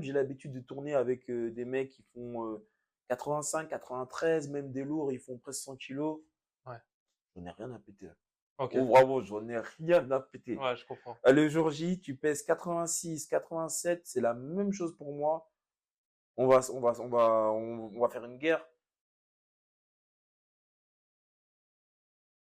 j'ai l'habitude de tourner avec des mecs qui font 85, 93, même des lourds, ils font presque 100 kilos. Ouais. J'en ai rien à péter. Ok. Oh, vraiment, j'en ai rien à péter. Ouais, je comprends. Le jour J, tu pèses 86, 87, c'est la même chose pour moi. On va faire une guerre.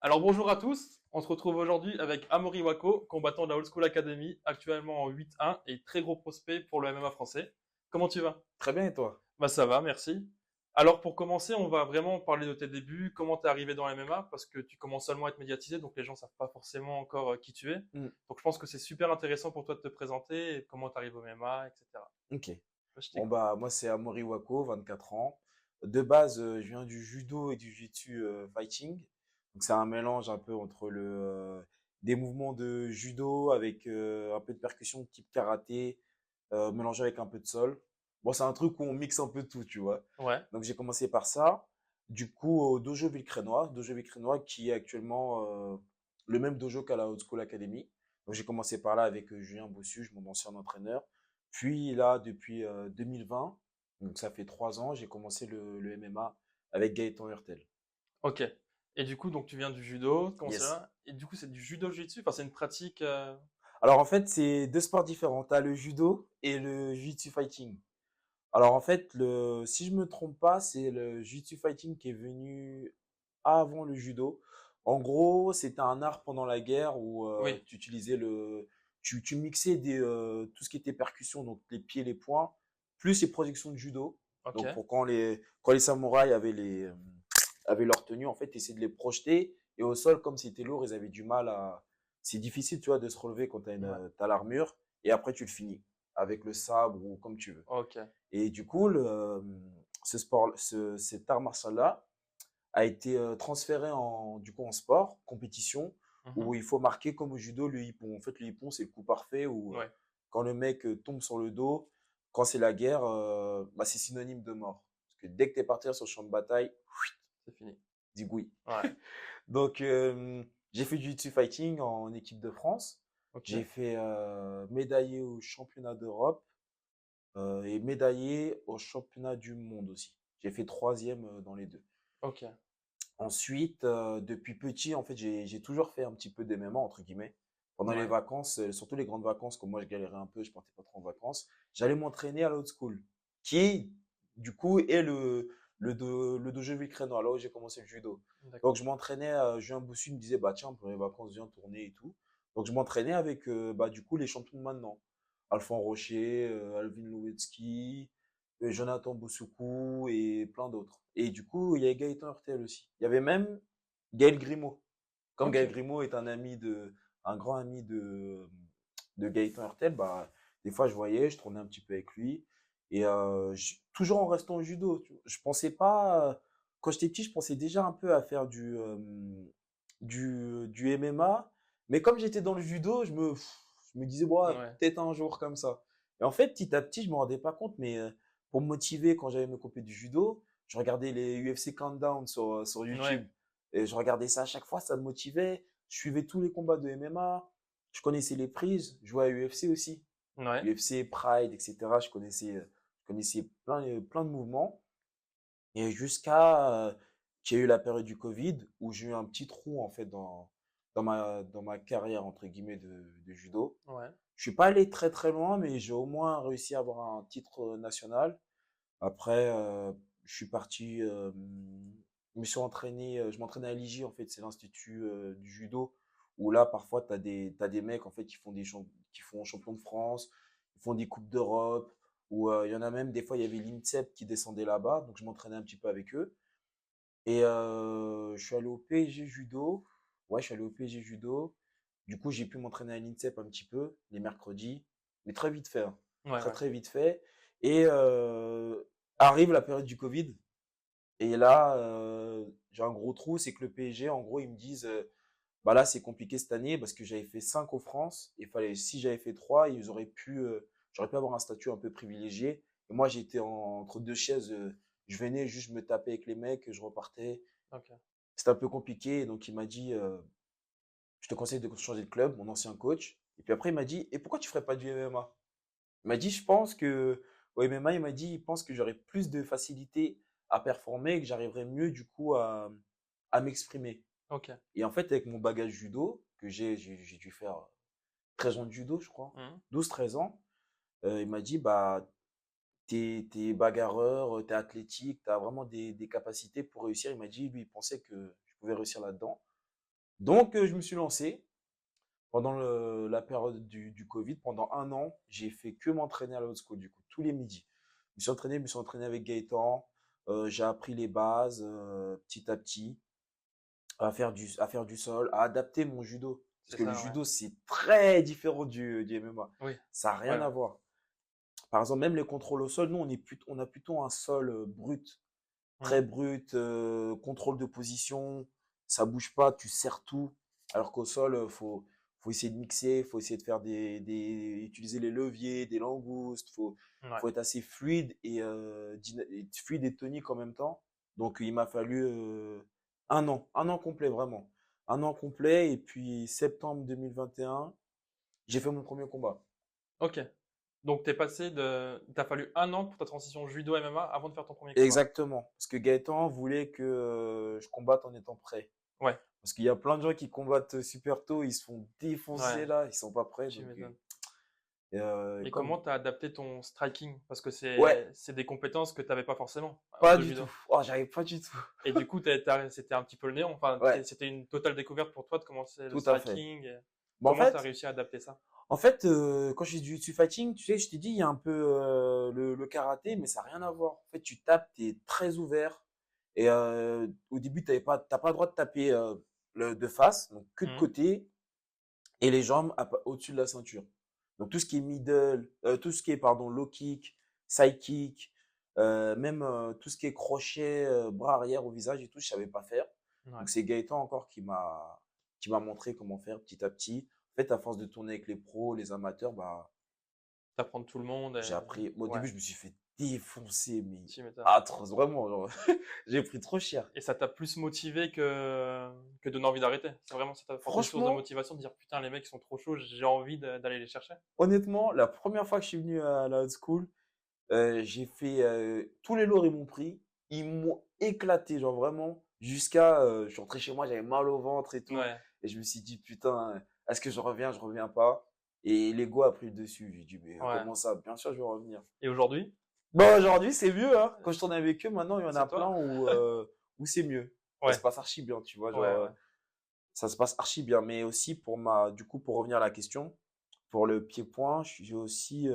Alors bonjour à tous, on se retrouve aujourd'hui avec Amaury Wako, combattant de la Old School Academy, actuellement en 8-1 et très gros prospect pour le MMA français. Comment tu vas? Très bien, et toi? Bah ça va, merci. Alors pour commencer, on va vraiment parler de tes débuts, comment t'es arrivé dans le MMA, parce que tu commences seulement à être médiatisé, donc les gens savent pas forcément encore qui tu es. Hmm, Donc je pense que c'est super intéressant pour toi de te présenter, et comment tu arrives au MMA, etc. ok. Je Bon, t'écoute. bah, moi, c'est Amaury Wako, 24 ans. De base, je viens du judo et du jiu-jitsu fighting. Donc, c'est un mélange un peu entre des mouvements de judo avec un peu de percussion type karaté, mélangé avec un peu de sol. Bon, c'est un truc où on mixe un peu tout, tu vois. Ouais, Donc, j'ai commencé par ça. Du coup, au Dojo Villecrénois qui est actuellement le même dojo qu'à la Old School Academy. Donc, j'ai commencé par là avec Julien Bossuge, mon ancien entraîneur. Puis là, depuis 2020, donc ça fait 3 ans, j'ai commencé le MMA avec Gaëtan Hurtel. ok. Et du coup, donc tu viens du judo, comment Yes. ça? Et du coup, c'est du judo jiu-jitsu, enfin c'est une pratique. Alors en fait, c'est deux sports différents. Tu as le judo et le jiu-jitsu fighting. Alors en fait, si je me trompe pas, c'est le jiu-jitsu fighting qui est venu avant le judo. En gros, c'était un art pendant la guerre où Oui, tu utilisais tu mixais tout ce qui était percussion, donc les pieds, les poings, plus les projections de judo. ok. Donc pour quand les samouraïs avaient leur tenue, en fait, tu essayais de les projeter et au sol, comme c'était lourd, ils avaient du mal à. C'est difficile, tu vois, de se relever quand Ouais, t'as l'armure et après tu le finis avec le sabre ou comme tu veux. ok. Et du coup, cet art martial-là a été transféré en sport, compétition, Mhm. où il faut marquer comme au judo le hippon. En fait, le hippon, c'est le coup parfait où Ouais, quand le mec tombe sur le dos, quand c'est la guerre, bah, c'est synonyme de mort. Parce que dès que tu es parti sur le champ de bataille, c'est fini. zigouille. Ouais, Donc, j'ai fait du jiu-jitsu fighting en équipe de France. ok. J'ai fait médaillé au championnat d'Europe et médaillé au championnat du monde aussi. J'ai fait troisième dans les deux. Ok. Ensuite, depuis petit, en fait, j'ai toujours fait un petit peu d'MMA, entre guillemets. Pendant les Ouais. vacances, surtout les grandes vacances, comme moi je galérais un peu, je partais pas trop en vacances, j'allais m'entraîner à l'old school, qui, du coup, est le dojo Villecrénois, là où j'ai commencé le judo. Donc, D'accord. je m'entraînais, Julien Boussu me disait, bah tiens, pour les vacances, viens tourner et tout. Donc, je m'entraînais avec, bah, du coup, les champions de maintenant. Alphonse Rocher, Alvin Lowetzki, Jonathan Boussoukou et plein d'autres. Et du coup, il y avait Gaëtan Hurtel aussi. Il y avait même Gaël Grimaud. Comme Ok. Gaël Grimaud est un grand ami de Gaëtan Hurtel, bah, des fois je voyais, je tournais un petit peu avec lui. Et toujours en restant au judo. Je pensais pas, quand j'étais petit, je pensais déjà un peu à faire du MMA. Mais comme j'étais dans le judo, je me disais, bon, Ouais. peut-être un jour comme ça. Et en fait, petit à petit, je me rendais pas compte, mais pour me motiver, quand j'avais mes compés du judo, je regardais les UFC Countdown sur Ouais. YouTube. Et je regardais ça à chaque fois, ça me motivait. Je suivais tous les combats de MMA. Je connaissais les prises. Je jouais à UFC aussi. Ouais. UFC, Pride, etc. Je connaissais plein de mouvements. Et jusqu'à qu'il y ait eu la période du Covid où j'ai eu un petit trou en fait dans ma carrière entre guillemets de judo. Ouais. Je suis pas allé très très loin, mais j'ai au moins réussi à avoir un titre national. Après, je suis parti, je me suis entraîné, je m'entraînais à l'IJ en fait, c'est l'institut du judo où là parfois t'as des mecs en fait qui font champion de France, ils font des coupes d'Europe, ou il y en a même des fois il y avait l'INSEP qui descendait là-bas, donc je m'entraînais un petit peu avec eux. Et je suis allé au PSG judo. Ouais, je suis allé au PSG judo. Du coup, j'ai pu m'entraîner à l'INSEP un petit peu les mercredis, mais très vite fait, hein. Ouais. Très Ouais. très vite fait. Et arrive la période du Covid. Et là, j'ai un gros trou, c'est que le PSG, en gros, ils me disent, bah là, c'est compliqué cette année parce que j'avais fait 5 au France. Et si j'avais fait 3, j'aurais pu avoir un statut un peu privilégié. Et moi, j'étais entre deux chaises. Je venais juste me taper avec les mecs, je repartais. Ok. C'était un peu compliqué. Donc, il m'a dit, je te conseille de changer de club, mon ancien coach. Et puis après, il m'a dit, et pourquoi tu ferais pas du MMA? Il m'a dit, je pense que au MMA, il m'a dit, il pense que j'aurais plus de facilité à performer et que j'arriverais mieux du coup à m'exprimer. Ok. Et en fait, avec mon bagage judo, que j'ai dû faire 13 ans de judo, je crois, Mhm. 12 13 ans, il m'a dit, bah, t'es bagarreur, t'es athlétique, t'as vraiment des capacités pour réussir. Il m'a dit, lui, il pensait que je pouvais réussir là-dedans. Donc, je me suis lancé pendant la période du Covid. Pendant un an, j'ai fait que m'entraîner à la haute school, du coup, tous les midis. Je me suis entraîné avec Gaëtan. J'ai appris les bases petit à petit, à faire du sol, à adapter mon judo. Parce C'est que le ça, ouais. judo, c'est très différent du MMA. Oui. Ça n'a rien Ouais, à ouais. voir. Par exemple, même les contrôles au sol, nous, on a plutôt un sol brut, très Mhm. brut, contrôle de position, ça bouge pas, tu serres tout. Alors qu'au sol, faut essayer de mixer, faut essayer de faire utiliser les leviers, des langoustes, Ouais. faut être assez fluide et fluide et tonique en même temps. Donc, il m'a fallu un an complet, vraiment. Un an complet, et puis septembre 2021, j'ai fait mon premier combat. Ok. Donc, t'as fallu un an pour ta transition judo MMA avant de faire ton premier combat. Exactement. Parce que Gaëtan voulait que je combatte en étant prêt. Ouais. Parce qu'il y a plein de gens qui combattent super tôt, ils se font défoncer Ouais. là, ils sont pas prêts. Tu m'étonnes. Et Comme comment t'as adapté ton striking? Parce que ouais, c'est des compétences que t'avais pas forcément pas de du judo. tout. Oh, j'arrive pas du tout. Et du coup, c'était un petit peu le néant. Enfin, Ouais, c'était une totale découverte pour toi de commencer le tout à fait. striking. Bon, Comment t'as réussi à adapter ça? quand je fais du jiu fighting, tu sais, je t'ai dit, il y a un peu le karaté, mais ça n'a rien à voir. En fait, tu tapes, tu es très ouvert. Et au début, t'as pas le droit de taper de face, donc que de Mhm. côté, et les jambes au-dessus de la ceinture. Donc tout ce qui est middle, tout ce qui est pardon low kick, side kick, même tout ce qui est crochet, bras arrière au visage et tout, je savais pas faire. Ouais. Donc c'est Gaëtan encore qui m'a montré comment faire petit à petit. En fait, à force de tourner avec les pros, les amateurs, bah T'apprends de tout le monde. j'ai appris. Au Ouais, début, je me suis fait défoncer, mais tu m'étonnes. atroce, vraiment. Genre, j'ai pris trop cher. Et ça t'a plus motivé que donné envie d'arrêter. C'est vraiment, ça t'a apporté une source de Franchement, motivation de dire putain, les mecs ils sont trop chauds, j'ai envie d'aller les chercher. honnêtement, la première fois que je suis venu à la old school, j'ai fait tous les lourds ils m'ont pris, ils m'ont éclaté, genre vraiment jusqu'à je suis rentré chez moi, j'avais mal au ventre et tout, Ouais. et je me suis dit putain, est-ce que je reviens pas? Et l'ego a pris le dessus. J'ai dit mais Ouais. comment ça? Bien sûr je vais revenir. Et aujourd'hui, Bon aujourd'hui c'est mieux hein. Quand je tourne avec eux maintenant il y en a c'est plein toi? où c'est mieux. Ça se Ouais. passe archi bien, tu vois, Ouais, genre ouais. ça se passe archi bien. Mais aussi du coup pour revenir à la question, pour le pied-point, j'ai aussi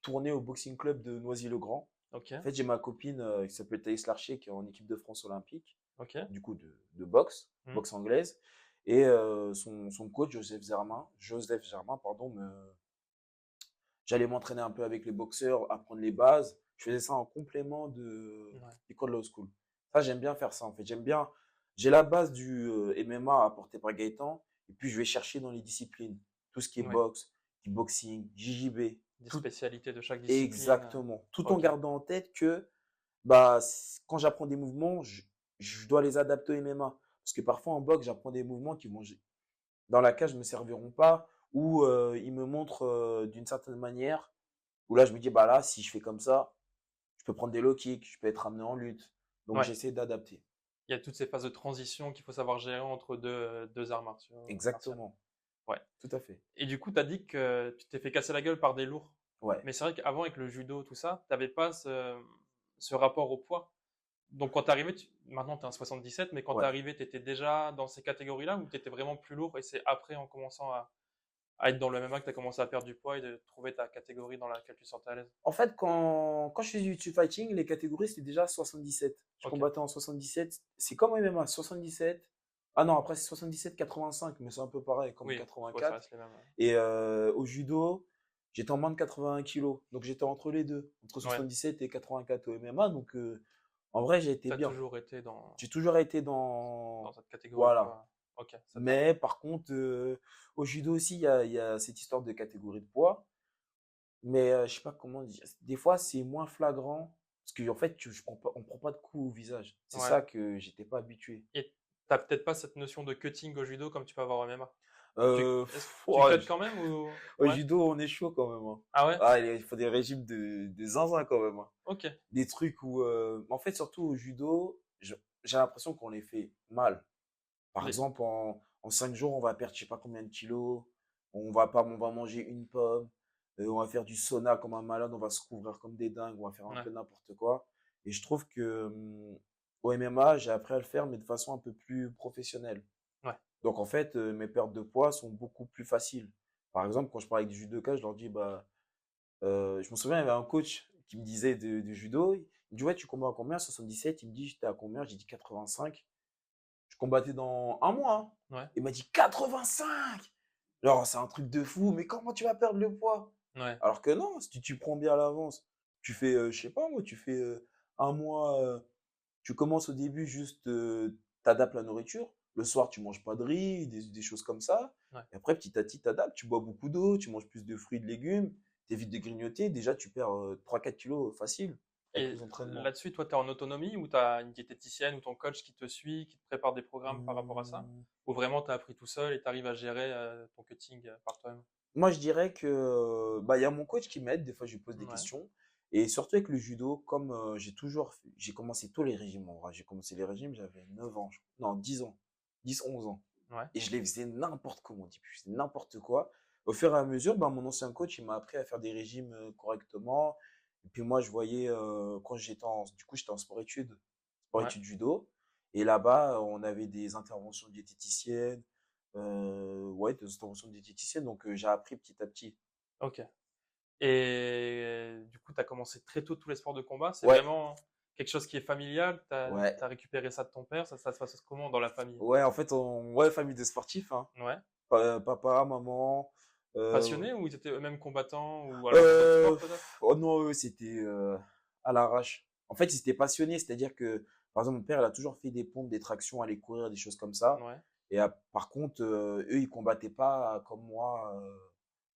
tourné au boxing club de Noisy-le-Grand. Ok. En fait, j'ai ma copine qui s'appelle Thaïs Larcher, qui est en équipe de France olympique, Ok. du coup de boxe, Hmm. boxe anglaise. Et son coach, Joseph Germain, pardon, j'allais m'entraîner un peu avec les boxeurs, apprendre les bases. Je faisais ça en complément Ouais. d'école Law School. Ça, j'aime bien faire ça, en fait. J'ai la base du MMA apporté par Gaëtan, et puis je vais chercher dans les disciplines. Tout ce qui est Ouais. boxe, kickboxing, JJB, Des tout spécialités de chaque discipline. exactement. Tout en Ok. gardant en tête que bah, quand j'apprends des mouvements, je dois les adapter au MMA. Parce que parfois en boxe, j'apprends des mouvements qui vont, dans la cage, me serviront pas, ou ils me montrent d'une certaine manière, où là, je me dis, bah là, si je fais comme ça, je peux prendre des low kicks, je peux être amené en lutte. Donc, Ouais. j'essaie d'adapter. Il y a toutes ces phases de transition qu'il faut savoir gérer entre deux arts martiaux. Exactement. Ouais. Tout à fait. Et du coup, tu as dit que tu t'es fait casser la gueule par des lourds. Ouais. Mais c'est vrai qu'avant, avec le judo, tout ça, tu n'avais pas ce rapport au poids. Donc, quand tu arrivé, maintenant tu es un 77, mais quand tu es Ouais. arrivé, tu étais déjà dans ces catégories-là ou tu étais vraiment plus lourd et c'est après, en commençant à être dans le MMA, que tu as commencé à perdre du poids et de trouver ta catégorie dans laquelle tu te sentais à l'aise? En fait, quand je faisais du YouTube fighting, les catégories, c'était déjà 77. Je Ok. combattais en 77. C'est comme au MMA, 77. Ah non, après, c'est 77-85, mais c'est un peu pareil, comme Oui, ouais, ça 84. reste les mêmes. Et au judo, j'étais en moins de 81 kilos. Donc j'étais entre les deux, entre Ouais. 77 et 84 au MMA. Donc en vrai, j'ai été Tu as bien. toujours été J'ai toujours été dans dans. cette catégorie de Voilà. poids. Ok, ça te va. Mais par contre, au judo aussi, il y a cette histoire de catégorie de poids. Mais je sais pas comment dire. Des fois, c'est moins flagrant. Parce qu'en fait, on prend pas de coups au visage. C'est Ouais. ça que j'étais pas habitué. Et t'as peut-être pas cette notion de cutting au judo comme tu peux avoir au MMA. Tu Ouais, cuts quand même ou? au Ouais. judo, on est chaud quand même, hein. Ah ouais? Ah, il faut des régimes de zinzin quand même, hein. Ok. Des trucs où, en fait, surtout au judo, j'ai l'impression qu'on les fait mal. Par Les... exemple, en 5 jours, on va perdre je sais pas combien de kilos. On va manger une pomme. On va faire du sauna comme un malade. On va se couvrir comme des dingues. On va faire un Ouais. peu n'importe quoi. Et je trouve que au MMA, j'ai appris à le faire, mais de façon un peu plus professionnelle. Ouais. Donc en fait, mes pertes de poids sont beaucoup plus faciles. Par exemple, quand je parle avec des judokas, je leur dis, bah, je me souviens, il y avait un coach qui me disait de judo. Il me dit, ouais, tu combats à combien? 77. Il me dit, j'étais à combien? J'ai dit 85. Je combattais dans un mois, hein. Ouais. Il m'a dit 85. Genre, c'est un truc de fou, mais comment tu vas perdre le poids? Ouais. Alors que non, si tu prends bien à l'avance, tu fais, je sais pas moi, tu fais un mois, tu commences au début juste, t'adaptes la nourriture. Le soir, tu manges pas de riz, des choses comme ça. Ouais. Et après, petit à petit, t'adaptes, tu bois beaucoup d'eau, tu manges plus de fruits, de légumes, t'évites de grignoter. Déjà, tu perds 3-4 kilos facile avec Et les entraînements. là-dessus, toi, tu es en autonomie ou tu as une diététicienne ou ton coach qui te suit, qui te prépare des programmes par rapport à ça? Hum, Ou vraiment tu as appris tout seul et tu arrives à gérer ton cutting par toi-même? Moi, je dirais que bah, il y a mon coach qui m'aide. Des fois, je lui pose des Ouais. questions. Et surtout avec le judo, comme j'ai commencé tous les régimes en vrai. J'ai commencé les régimes, j'avais 9 ans, non, 10 ans, 10 11 ans. Ouais. Et je les faisais n'importe comment au début, je faisais n'importe quoi. Au fur et à mesure, bah, mon ancien coach, il m'a appris à faire des régimes correctement. Et puis moi, je voyais, quand j'étais en sport-études, Ouais. sport-études judo. Et là-bas, on avait des interventions diététiciennes, ouais, des interventions diététiciennes. Donc, j'ai appris petit à petit. Ok. Et du coup, tu as commencé très tôt tous les sports de combat. C'est Ouais, vraiment quelque chose qui est familial. Tu ouais, as récupéré ça de ton père. Ça se passe comment dans la famille? ouais, en fait, ouais, famille de sportifs, hein. Ouais. Papa, maman, euh, Passionnés ou ils étaient eux-mêmes combattants ou alors un autre sport peut-être? oh non, eux, c'était à l'arrache. En fait, ils étaient passionnés, c'est-à-dire que, par exemple, mon père, il a toujours fait des pompes, des tractions, aller courir, des choses comme ça. Ouais. Et par contre, eux, ils combattaient pas comme moi.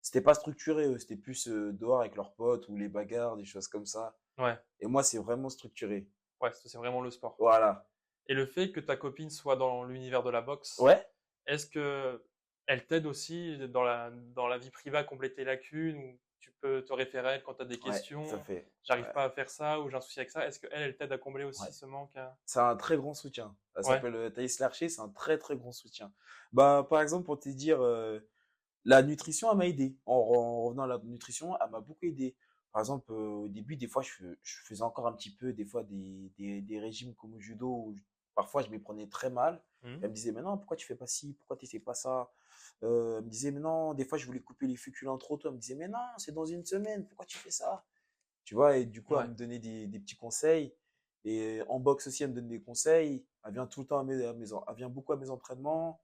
C'était pas structuré, eux, c'était plus dehors avec leurs potes ou les bagarres, des choses comme ça. Ouais. Et moi, c'est vraiment structuré. Ouais, c'est vraiment le sport. Voilà. Et le fait que ta copine soit dans l'univers de la boxe, Ouais, est-ce que elle t'aide aussi dans la vie privée à combler tes lacunes ou tu peux te référer à elle quand tu as des ouais, tout à questions? fait. J'arrive Ouais, pas à faire ça ou j'ai un souci avec ça. Est-ce qu'elle, elle t'aide à combler ouais. aussi ce manque à... C'est un très grand soutien. Elle Ouais, s'appelle Thaïs Larcher, c'est un très très grand soutien. Bah, par exemple, pour te dire, la nutrition, elle m'a aidé. En revenant à la nutrition, elle m'a beaucoup aidé. Par exemple, au début, des fois, je faisais encore un petit peu, des fois, des régimes comme au judo, où parfois, je m'y prenais très mal. mmh, Elle me disait, mais non, pourquoi tu fais pas ci, pourquoi tu fais pas ça? Elle me disait, mais non, des fois, je voulais couper les féculents trop tôt. Elle me disait, mais non, c'est dans une semaine, pourquoi tu fais ça? Tu vois, et du coup, elle ouais, me donnait des petits conseils. Et en boxe aussi, elle me donne des conseils. Elle vient tout le temps elle vient beaucoup à mes entraînements.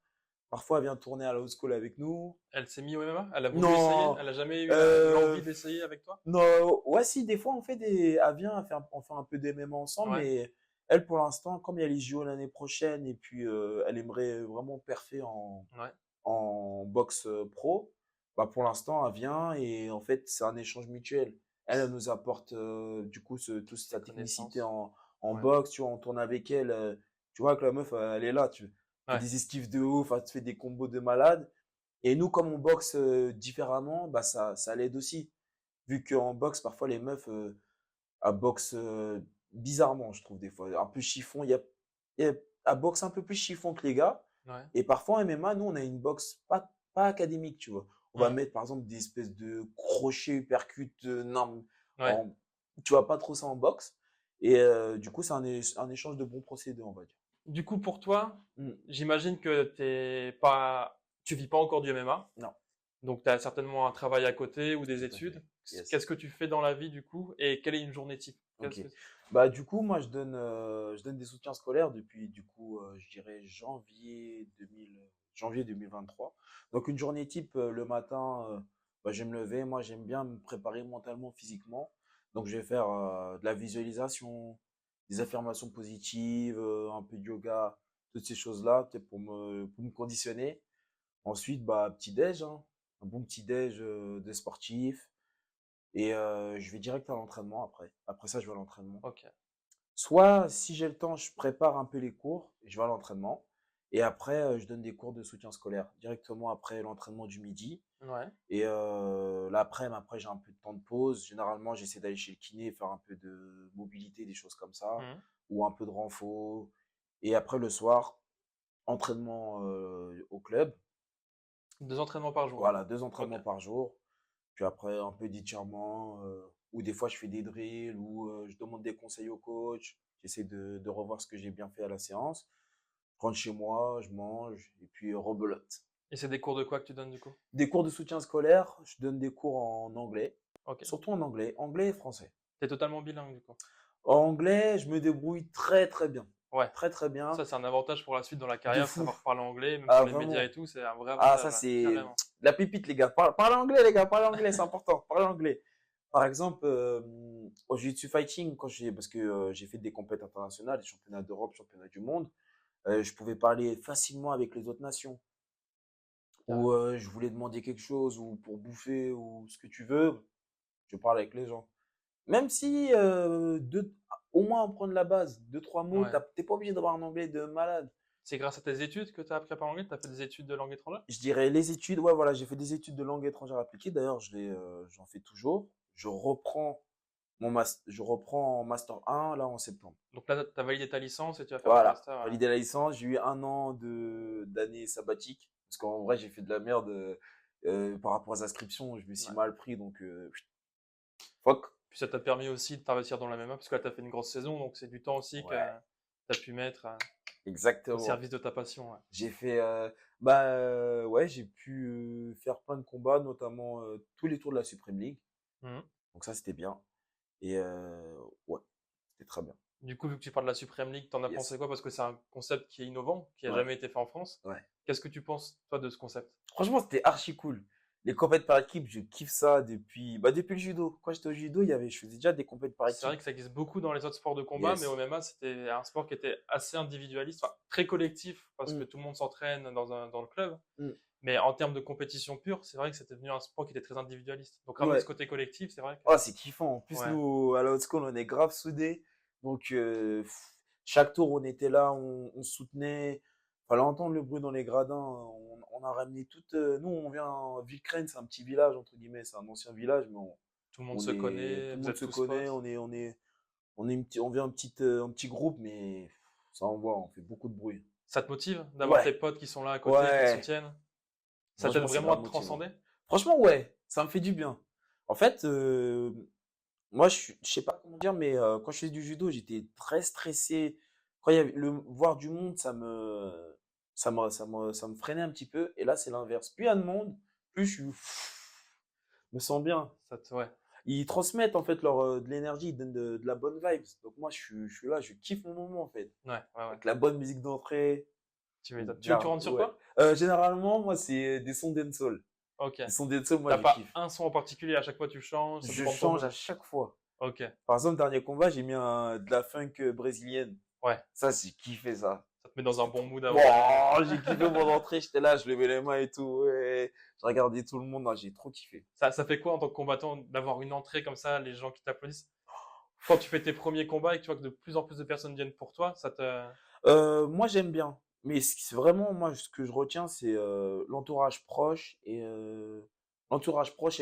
Parfois, elle vient tourner à la haute school avec nous. elle s'est mise au MMA? Elle a voulu essayer? Non, Elle a jamais eu euh, l'envie d'essayer avec toi? non, ouais, si, des fois, elle vient, on fait un peu d'MMA ensemble, Ouais, mais elle, pour l'instant, comme il y a les JO l'année prochaine, et puis elle aimerait vraiment perfer ouais, en boxe pro, bah, pour l'instant, elle vient, et en fait, c'est un échange mutuel. Elle nous apporte, du coup, toute des sa technicité connaissances. en Ouais, boxe, tu vois, on tourne avec elle, tu vois que la meuf, elle est là, tu fais ouais, des esquives de ouf, elle te fait des combos de malade. Et nous, comme on boxe différemment, bah ça l'aide aussi. Vu qu'en boxe, parfois les meufs elles boxent bizarrement, je trouve, des fois. Un peu chiffon. Elles boxent un peu plus chiffon que les gars. ouais, Et parfois en MMA, nous, on a une boxe pas académique, tu vois. On va mmh, mettre, par exemple, des espèces de crochets, uppercuts, non, ouais. en, tu vois pas trop ça en boxe. Et du coup, c'est un échange de bons procédés, on va dire. Du coup, pour toi, Mm. j'imagine que tu vis pas encore du MMA. Non, Donc, tu as certainement un travail à côté ou des tout à fait. études. Yes. Qu'est-ce que tu fais dans la vie du coup et quelle est une journée type? Ok. Bah, du coup, moi, je donne des soutiens scolaires depuis, du coup, je dirais janvier 2023. Donc, une journée type, le matin, bah, je vais me lever. Moi, j'aime bien me préparer mentalement, physiquement. Donc, je vais faire de la visualisation, des affirmations positives, un peu de yoga, toutes ces choses-là, peut-être pour me conditionner. Ensuite, bah, petit-déj, hein, un bon petit-déj de sportif. Et je vais direct à l'entraînement après. Après ça, je vais à l'entraînement. Ok. Soit, si j'ai le temps, je prépare un peu les cours et je vais à l'entraînement. Et après, je donne des cours de soutien scolaire directement après l'entraînement du midi. Ouais. Et l'après-midi, après, j'ai un peu de temps de pause. Généralement, j'essaie d'aller chez le kiné, faire un peu de mobilité, des choses comme ça, Mhm. ou un peu de renfo. Et après, le soir, entraînement au club. 2 entraînements par jour. Voilà, 2 Ok. entraînements par jour. Puis après, un peu d'étirement, ou des fois, je fais des drills, ou je demande des conseils au coach. J'essaie de revoir ce que j'ai bien fait à la séance. Je rentre chez moi, je mange, et puis rebelote. Et c'est des cours de quoi que tu donnes du coup? Des cours de soutien scolaire, je donne des cours en anglais, Ok. surtout en anglais et français. T'es totalement bilingue du coup. En anglais, je me débrouille très très bien. Ouais. Très très bien. Ça, c'est un avantage pour la suite dans la De carrière, fou. savoir parler anglais, même Ah, pour les médias et vraiment. tout, c'est un vrai Ah, avantage, ça, ouais, c'est carrément. la pépite, les gars. Parlez anglais, les gars. Parlez anglais, c'est important. Parlez anglais. Par exemple, au Jiu-Jitsu Fighting, parce que j'ai fait des compétitions internationales, des championnats d'Europe, championnats du monde, je pouvais parler facilement avec les autres nations. Ou Carrément. je voulais demander quelque chose, ou pour bouffer, ou ce que tu veux, je parle avec les gens. Même si, au moins apprendre la base, deux, trois mots, Ouais. t'es pas obligé d'avoir un anglais de malade. C'est grâce à tes études que tu as appris à parler anglais? Tu as fait des études de langue étrangère? Je dirais les études, ouais, voilà, j'ai fait des études de langue étrangère appliquée. D'ailleurs, j'en fais toujours. Je reprends en master 1 là en septembre. Donc là, tu as validé ta licence et tu vas faire ton Voilà, master. validé la licence. J'ai eu un an d'année sabbatique parce qu'en vrai, j'ai fait de la merde par rapport aux inscriptions. Je me suis Ouais. mal pris, donc fuck. Puis ça t'a permis aussi de t'investir dans la MMA, parce que là, tu as fait une grosse saison, donc c'est du temps aussi que Ouais, tu as pu mettre au exactement. service de ta passion. Ouais. J'ai fait, ouais, j'ai pu faire plein de combats, notamment tous les tours de la Supreme League. Mhm. Donc ça, c'était bien. Et ouais, c'était très bien. Du coup, vu que tu parles de la Supreme League, t'en as pensé Yes. quoi? Parce que c'est un concept qui est innovant, qui a Ouais, jamais été fait en France. ouais. Qu'est-ce que tu penses, toi, de ce concept? Franchement, c'était archi cool. Les compètes par équipe, je kiffe ça depuis le judo. Quand j'étais au judo, je faisais déjà des compètes par C'est vrai équipe. que ça existe beaucoup dans les autres sports de combat, mais au Yes. MMA, c'était un sport qui était assez individualiste, enfin, très collectif, parce que Mm, tout le monde s'entraîne dans le club. mm. Mais en termes de compétition pure, c'est vrai que c'était devenu un sport qui était très individualiste. Donc ramener ce Ouais. côté collectif, c'est vrai que... Oh, c'est kiffant. En plus, Ouais, nous, à la haute school, on est grave soudés. Donc, chaque tour, on était là, on se soutenait. Fallait entendre le bruit dans les gradins. On a ramené toute. Nous, on vient. Villecrène, c'est un petit village, entre guillemets. C'est un ancien village, mais tout le monde se tout connaît, le vous monde êtes se tous connaît. potes. On vient un petit groupe, mais ça envoie. On fait beaucoup de bruit. Ça te motive d'avoir tes Ouais, potes qui sont là à côté, qui te ouais. soutiennent? Ça t'aide Franchement, c'est vraiment à grave te motivant. transcender? Franchement, ouais. Ça me fait du bien. En fait, moi, je sais pas comment dire, mais quand je faisais du judo, j'étais très stressé. Quand il y avait voir du monde, ça me freinait un petit peu. Et là, c'est l'inverse. Plus il y a de monde, plus je me sens bien. Ouais, Ils transmettent en fait de l'énergie, ils donnent de la bonne vibes. Donc moi, je suis là, je kiffe mon moment en fait. ouais, ouais, ouais. Avec la bonne musique d'entrée. Tu m'étonnes. Tu rentres sur Ouais. quoi? Généralement, moi, c'est des sons dancehall. Ok. Des sons dancehall, moi, T'as je pas kiffe. un son en particulier, à chaque fois tu changes, ça Je dépend de ton change à mood. chaque fois. Ok. Par exemple, dernier combat, j'ai mis de la funk brésilienne. Ouais. Ça, j'ai kiffé ça. Ça te met dans un C'était bon trop. mood avant d'aller. Wow, j'ai kiffé mon entrée, j'étais là, je levais les mains et tout. Ouais. Je regardais tout le monde, non, j'ai trop kiffé. Ça fait quoi en tant que combattant d'avoir une entrée comme ça, les gens qui t'applaudissent? Quand tu fais tes premiers combats et que tu vois que de plus en plus de personnes viennent pour toi, ça te... Moi, j'aime bien. Mais c'est vraiment, moi, ce que je retiens, c'est l'entourage proche et le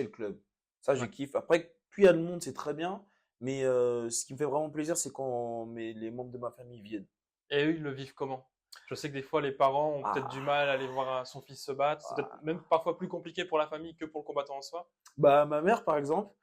club. Ça, je Ouais. kiffe. Après, plus il y a de monde, c'est très bien. Mais ce qui me fait vraiment plaisir, c'est quand les membres de ma famille viennent. Et eux, ils le vivent comment? Je sais que des fois, les parents ont peut-être du mal à Ah, aller voir son fils se battre. C'est peut-être ah. même parfois plus compliqué pour la famille que pour le combattant en soi. Bah, ma mère, par exemple,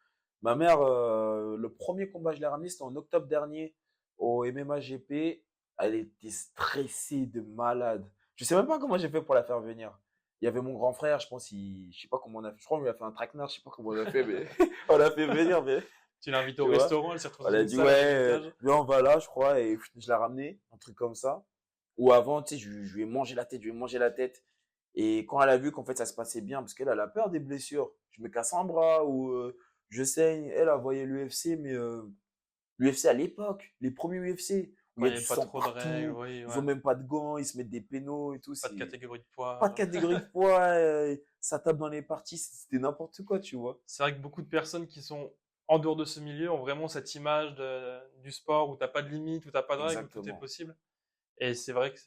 le premier combat, je l'ai ramené, c'était en octobre dernier au MMA GP. Elle était stressée de malade. Je sais même pas comment j'ai fait pour la faire venir. Il y avait mon grand frère, je sais pas comment on a fait. Je crois qu'on lui a fait un traquenard, je sais pas comment on a fait, mais on l'a fait venir, mais Tu l'invites au tu vois. restaurant, elle s'est retrouvée On dans a une dit, salle avec une ouais, cage. viens, on va là, je crois, et je l'ai ramené, un truc comme ça. Ou avant, tu sais, je lui ai mangé la tête, je lui ai mangé la tête. Et quand elle a vu qu'en fait ça se passait bien, parce qu'elle elle a peur des blessures, je me casse un bras ou je saigne, elle a voyé l'UFC, mais l'UFC à l'époque, les premiers UFC, où il Quand y il a n'y du avait pas sang trop de règles, partout, oui, ils ont ouais. même pas de gants, ils se mettent des pénaux et tout, Pas de c'est catégorie de pas de poids. catégorie de poids, ça tape dans les parties, c'était n'importe quoi, tu vois. C'est vrai que beaucoup de personnes qui sont en dehors de ce milieu ont vraiment cette image du sport où t'as pas de limite, où t'as pas de règles, où tout est Exactement. possible. Et c'est vrai que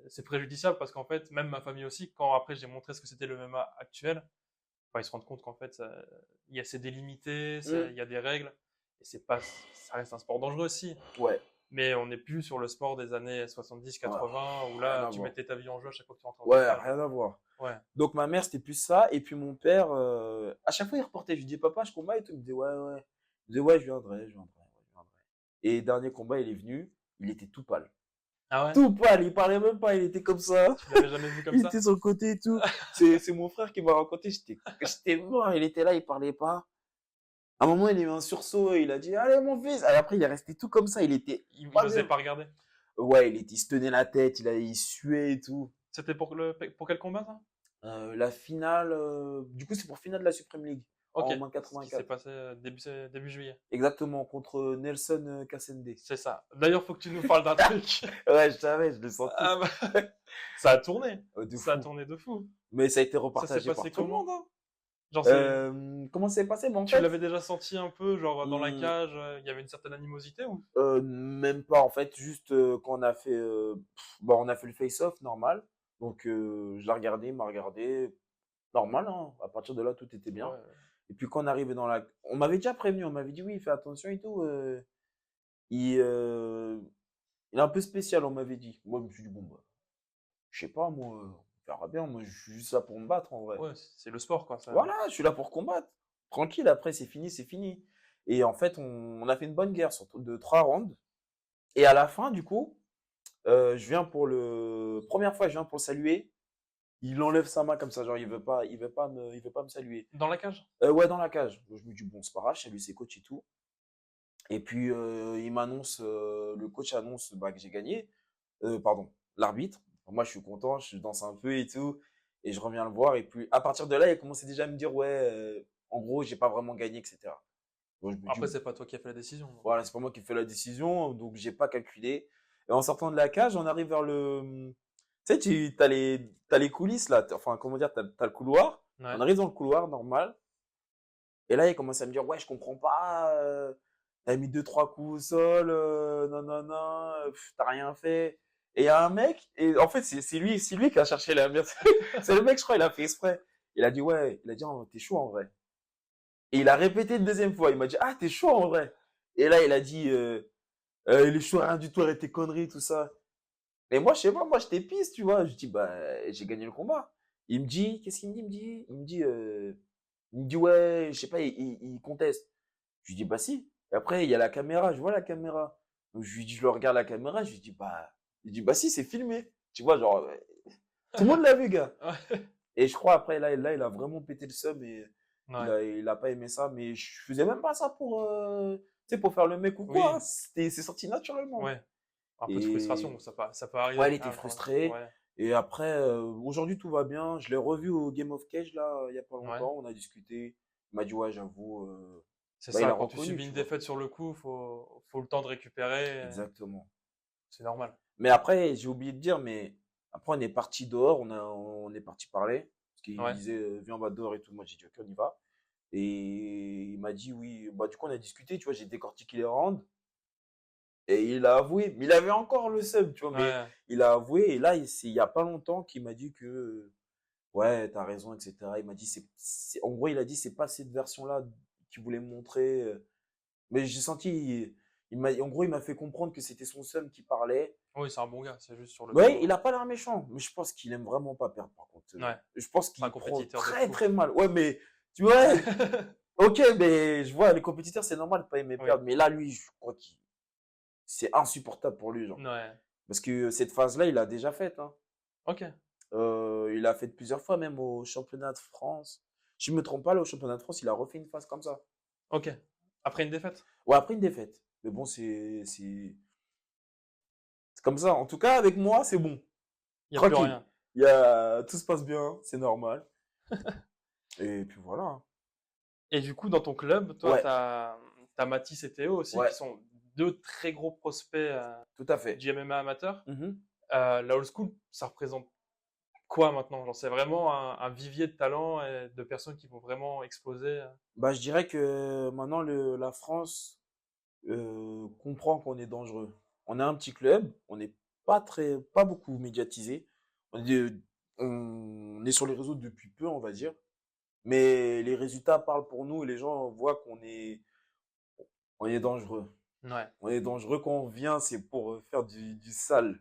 c'est préjudiciable parce qu'en fait, même ma famille aussi, quand après j'ai montré ce que c'était le MMA actuel, bah, ils se rendent compte qu'en fait, il y a c'est délimité, Hmm. il y a des règles, et ça reste un sport dangereux aussi. Ouais, Mais on n'est plus sur le sport des années 70, ouais, 80, où rien là, à tu voir. mettais ta vie en jeu à chaque fois que tu rentrais dans un Ouais, cage. rien à voir. Ouais. Donc ma mère, c'était plus ça. Et puis mon père, à chaque fois, il reportait. Je lui dis, papa, je combats et tout. Il me dit, ouais, ouais. Je dis, ouais, je viendrai, ouais, je viendrai. Et dernier combat, il est venu. Il était tout pâle. Ah ouais? Tout pâle, il parlait même pas, il était comme ça. Tu l'avais jamais vu comme Il ça? était sur le côté et tout. C'est mon frère qui m'a raconté, j'étais mort, il était là, il parlait pas. À un moment, il a eu un sursaut, et il a dit, allez, mon fils. Et après, il est resté tout comme ça, il était Il pas osait bien. pas regarder. Ouais, il se tenait la tête, il suait et tout. C'était pour quel combat, ça? La finale, du coup, c'est pour finale de la Supreme League, Ok. en moins Ce qui s'est 84. passé début juillet. Exactement, contre Nelson Kassende. C'est ça. D'ailleurs, faut que tu nous parles d'un truc. Ouais, je savais, je le sentais. Ah bah, ça a tourné. De Ça a fou. tourné de fou. Mais ça a été Ça s'est repartagé par passé tout le monde, comment? hein. Genre, Comment ça s'est passé? En tu fait, l'avais déjà senti un peu, genre dans la hmm, cage, il y avait une certaine animosité ou? même pas, en fait, juste quand on a fait, bon, on a fait le face-off normal. Donc, je l'ai regardé, il m'a regardé, normal, hein. À partir de là, tout était bien. Ouais. Et puis quand on arrivait dans la... On m'avait déjà prévenu, on m'avait dit oui, fais attention et tout. Il, euh, il est un peu spécial, on m'avait dit. Moi, je me suis dit, bon, bah, je sais pas, moi, on verra bien. Moi, je suis juste là pour me battre, en vrai. Ouais, c'est le sport, quoi. Ça. Voilà, je suis là pour combattre. Tranquille, après, c'est fini, c'est fini. Et en fait, on a fait une bonne guerre, surtout de 3 rounds. Et à la fin, du coup, je viens pour le... Première fois, je viens pour le saluer. Il enlève sa main comme ça, genre, il veut pas me saluer. Dans la cage? Ouais, dans la cage. Je me dis, bon, c'est pas grave, chez lui, c'est coach et tout. Et puis, le coach annonce bah, que j'ai gagné. Pardon, l'arbitre. Moi, je suis content, je danse un peu et tout. Et je reviens le voir. Et puis, à partir de là, il commençait déjà à me dire, ouais, en gros, j'ai pas vraiment gagné, etc. Donc, je me dis, Après, c'est pas toi qui as fait la décision. voilà, c'est pas moi qui fais la décision. Donc, j'ai pas calculé. Et en sortant de la cage, on arrive vers le. Tu sais, t'as les coulisses là. Enfin, comment dire, t'as le couloir. Ouais. On arrive dans le couloir normal. Et là, il commence à me dire, ouais, je comprends pas. T'as mis deux, trois coups au sol. Non, non, non. T'as rien fait. Et il y a un mec, et en fait, c'est lui qui a cherché la merde. C'est le mec, je crois, il a fait exprès. Il a dit, ouais, il a dit, oh, t'es chaud en vrai. Et il a répété une deuxième fois. Il m'a dit, ah, t'es chaud en vrai. Et là, il a dit, il est chaud, rien du tout, arrête tes conneries, tout ça. Mais moi, je sais pas, moi, j'étais pisse, tu vois. Je dis, bah, j'ai gagné le combat. Il me dit, qu'est-ce qu'il me dit? Il me dit, ouais, je sais pas, il conteste. Je lui dis, bah si. Et après, il y a la caméra, je vois la caméra. Donc, je lui dis, je le regarde la caméra, je lui dis, bah si, c'est filmé. Tu vois, genre, tout le monde l'a vu, gars. Ouais. Et je crois, après, là, il a vraiment pété le seum et Ouais. il a pas aimé ça. Mais je faisais même pas ça pour, tu sais, pour faire le mec ou quoi, Oui. hein. C'est sorti naturellement. Ouais. Un peu de frustration, Et ça peut arriver. ouais, il était frustré. Ouais. Et après, aujourd'hui, tout va bien. Je l'ai revu au Game of Cage, là, il y a pas Ouais. longtemps. On a discuté. Il m'a dit, ouais, j'avoue, C'est bah, il ça, a quand tu reconnu, subis tu une vois. défaite sur le coup, faut le temps de récupérer. Exactement. C'est normal. Mais après, j'ai oublié de dire, mais après, on est parti dehors, on est parti parler. Parce qu'il Ouais. disait, viens, on va dehors et tout. Moi, j'ai dit, ok, on y va. Et il m'a dit, oui. Bah, du coup, on a discuté, tu vois, j'ai décortiqué les rounds. Et il a avoué. Mais il avait encore le seum, tu vois. Mais Ouais. il a avoué. Et là, il y a pas longtemps qu'il m'a dit que, ouais, t'as raison, etc. Il m'a dit, en gros, il a dit, c'est pas cette version-là qu'il voulait me montrer. Mais j'ai senti, en gros, il m'a fait comprendre que c'était son seum qui parlait. Oui, c'est un bon gars, c'est juste sur le coup. Ouais, il a pas l'air méchant, mais je pense qu'il aime vraiment pas perdre, par contre. Ouais. Je pense C'est un qu'il prend compétiteur de très fou. très mal. Ouais, mais tu vois, ok, mais je vois, les compétiteurs, c'est normal de pas aimer Oui. perdre. Mais là, lui, je crois que c'est insupportable pour lui, genre. Ouais. Parce que cette phase-là, il l'a déjà faite, hein. Ok. Il l'a fait plusieurs fois, même au championnat de France. Si je me trompe pas, là, au championnat de France, il a refait une phase comme ça. Ok. Après une défaite. Ouais, après une défaite. Mais bon, c'est comme ça. En tout cas, avec moi, c'est bon. Il n'y a plus Tranquille. rien. Tout se passe bien, c'est normal. Et puis voilà, hein. Et du coup, dans ton club, toi, Ouais, t'as Mathis et Théo aussi, ouais, qui sont deux très gros prospects tout à fait. du MMA amateur. Mhm. La old school, ça représente quoi maintenant? Genre, c'est vraiment un vivier de talents et de personnes qui vont vraiment exploser. Bah, je dirais que maintenant, la France comprend qu'on est dangereux. On est un petit club, on est pas beaucoup médiatisé. On est, on est sur les réseaux depuis peu, on va dire. Mais les résultats parlent pour nous et les gens voient on est dangereux. Ouais. On est dangereux quand on vient, c'est pour faire du sale.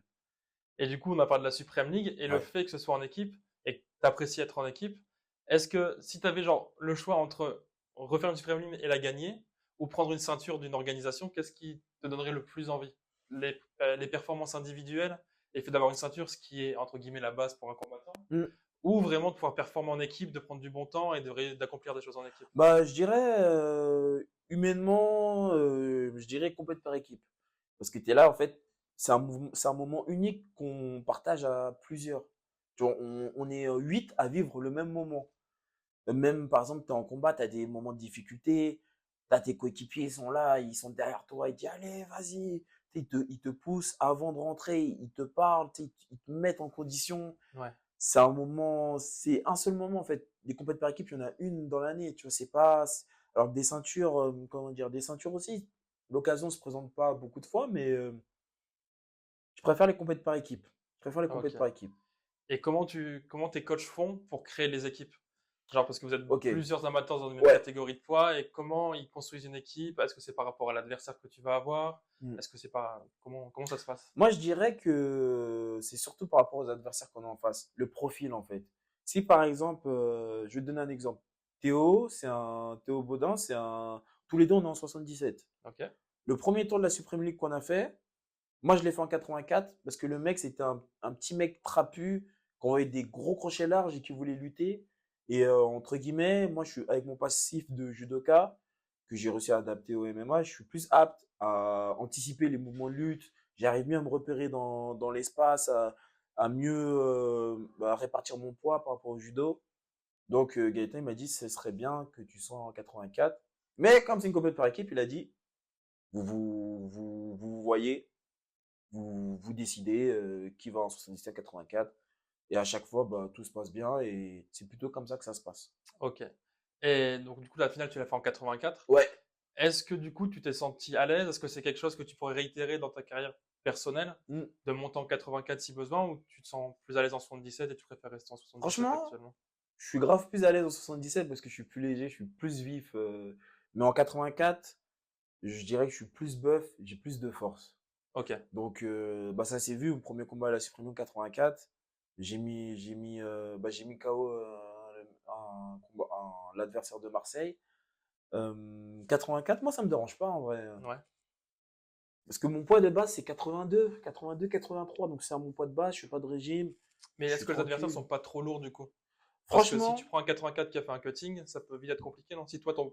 Et du coup, on a parlé de la Supreme League et le Ouais. fait que ce soit en équipe et que tu apprécies être en équipe. Est-ce que si tu avais genre le choix entre refaire une Supreme League et la gagner ou prendre une ceinture d'une organisation, qu'est-ce qui te donnerait le plus envie? Les performances individuelles et le fait d'avoir une ceinture, ce qui est entre guillemets la base pour un combattant, Mm. ou vraiment de pouvoir performer en équipe, de prendre du bon temps et d'accomplir des choses en équipe? Bah, je dirais, humainement, je dirais complète par équipe. Parce que tu es là, en fait, c'est un moment unique qu'on partage à plusieurs. Tu vois, on est 8 à vivre le même moment. Même, par exemple, tu es en combat, tu as des moments de difficulté, tu as tes coéquipiers, ils sont là, ils sont derrière toi, ils disent, allez, vas-y. Tu sais, ils te poussent avant de rentrer, ils te parlent, tu sais, ils te mettent en condition. Ouais. C'est un seul moment, en fait. Des compètes par équipe, il y en a une dans l'année, tu vois, c'est pas. Alors, des ceintures, comment dire, des ceintures aussi, l'occasion se présente pas beaucoup de fois, mais je préfère les compètes par équipe. Je préfère les Ok. compètes par équipe. Et comment tes coachs font pour créer les équipes? Genre parce que vous êtes Ok, plusieurs amateurs dans une même ouais. catégorie de poids et comment ils construisent une équipe? Est-ce que c'est par rapport à l'adversaire que tu vas avoir? Mm. Est-ce que c'est pas comment ça se passe? Moi, je dirais que c'est surtout par rapport aux adversaires qu'on a en face, le profil, en fait. Si, par exemple, je vais te donner un exemple. Théo Baudin, tous les deux, on est en 77. Ok. Le premier tour de la Supreme League qu'on a fait, moi, je l'ai fait en 84 parce que le mec, c'était un petit mec trapu, qui avait des gros crochets larges et qui voulait lutter. Et entre guillemets, moi, je suis avec mon passif de judoka que j'ai réussi à adapter au MMA, je suis plus apte à anticiper les mouvements de lutte. J'arrive mieux à me repérer dans l'espace, à mieux répartir mon poids par rapport au judo. Donc Gaëtan, il m'a dit, ce serait bien que tu sois en 84. Mais comme c'est une compétition par équipe, il a dit, vous voyez, vous décidez qui va en 77 à 84. Et à chaque fois, bah, tout se passe bien et c'est plutôt comme ça que ça se passe. Ok. Et donc du coup la finale tu l'as fait en 84. Ouais. Est-ce que du coup tu t'es senti à l'aise? Est-ce que c'est quelque chose que tu pourrais réitérer dans ta carrière personnelle Mm. de monter en 84 si besoin ou tu te sens plus à l'aise en 77 et tu préfères rester en 77 Franchement, actuellement? je suis grave plus à l'aise en 77 parce que je suis plus léger, je suis plus vif. Mais en 84, je dirais que je suis plus buff, j'ai plus de force. Ok. Donc, bah, ça s'est vu, mon premier combat à la Supreme en 84. J'ai mis KO l'adversaire de Marseille. 84, moi, ça me dérange pas en vrai. Ouais. Parce que mon poids de base, c'est 82, 82, 83. Donc, c'est à mon poids de base, je fais pas de régime, Mais je est-ce suis que les adversaires tranquille. sont pas trop lourds du coup? Parce que si tu Franchement, prends un 84 qui a fait un cutting, ça peut vite être compliqué, non? Si toi ton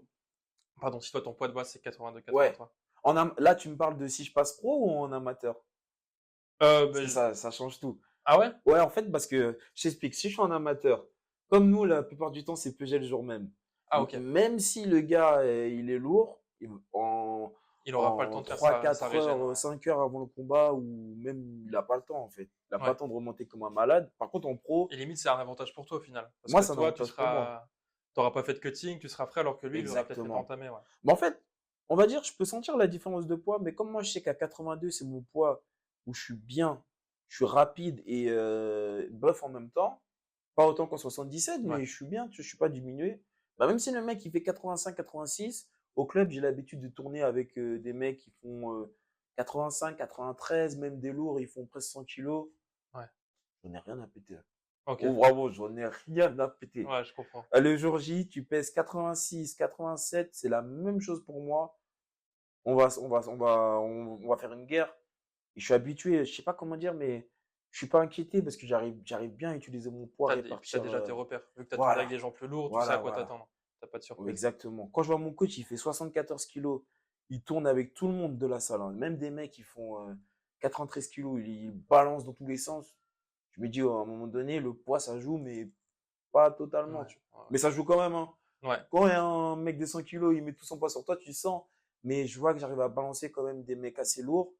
poids de base c'est 82, ouais. 83. Là, tu me parles de si je passe pro ou en amateur? Parce Ben, que ça change tout. ah ouais? Ouais, en fait, parce que je t'explique, si je suis en amateur, comme nous, la plupart du temps, c'est PG le jour même. Ah ok. Même si le gars, il est lourd, Il aura pas le temps en de faire 3 sa 4 régène, heures, ouais. 5 heures avant le combat, ou même, il n'a pas le temps, en fait. Il n'a pas Ouais. le temps de remonter comme un malade. Par contre, en pro, Et limite, c'est un avantage pour toi au final. Parce moi, que c'est un toi, avantage pour moi. t'auras pas fait de cutting, tu seras frais, alors que lui, il aura peut-être pas Exactement. entamé, ouais. Mais en fait, on va dire, je peux sentir la différence de poids, mais comme moi, je sais qu'à 82, c'est mon poids où je suis bien, je suis rapide et buff en même temps. Pas autant qu'en 77, Ouais. mais je suis bien, tu vois, je suis pas diminué. Bah, même si le mec il fait 85, 86, au club j'ai l'habitude de tourner avec des mecs qui font 85, 93, même des lourds, ils font presque 100 kilos. Ouais. J'en ai rien à péter. Ok. Oh bravo, j'en ai rien à péter. Ouais, je comprends. Le jour J, tu pèses 86, 87, c'est la même chose pour moi. On va faire une guerre. Et je suis habitué, je sais pas comment dire, mais je suis pas inquiété parce que j'arrive bien à utiliser mon poids, Et puis t'as répartir. déjà tes repères. Vu que t'as tourné avec Voilà, des gens plus lourds, tu sais à voilà, quoi voilà. t'attendre. T'as pas de surprise. Exactement. Quand je vois mon coach, il fait 74 kilos, il tourne avec tout le monde de la salle, hein. Même des mecs qui font 93 kilos, il balance dans tous les sens. Je me dis, à un moment donné, le poids, ça joue, mais pas Ouais. totalement. Ouais. Mais ça joue quand même, hein. Ouais. Quand il y a un mec de 100 kilos, il met tout son poids sur toi, tu sens. Mais je vois que j'arrive à balancer quand même des mecs assez lourds.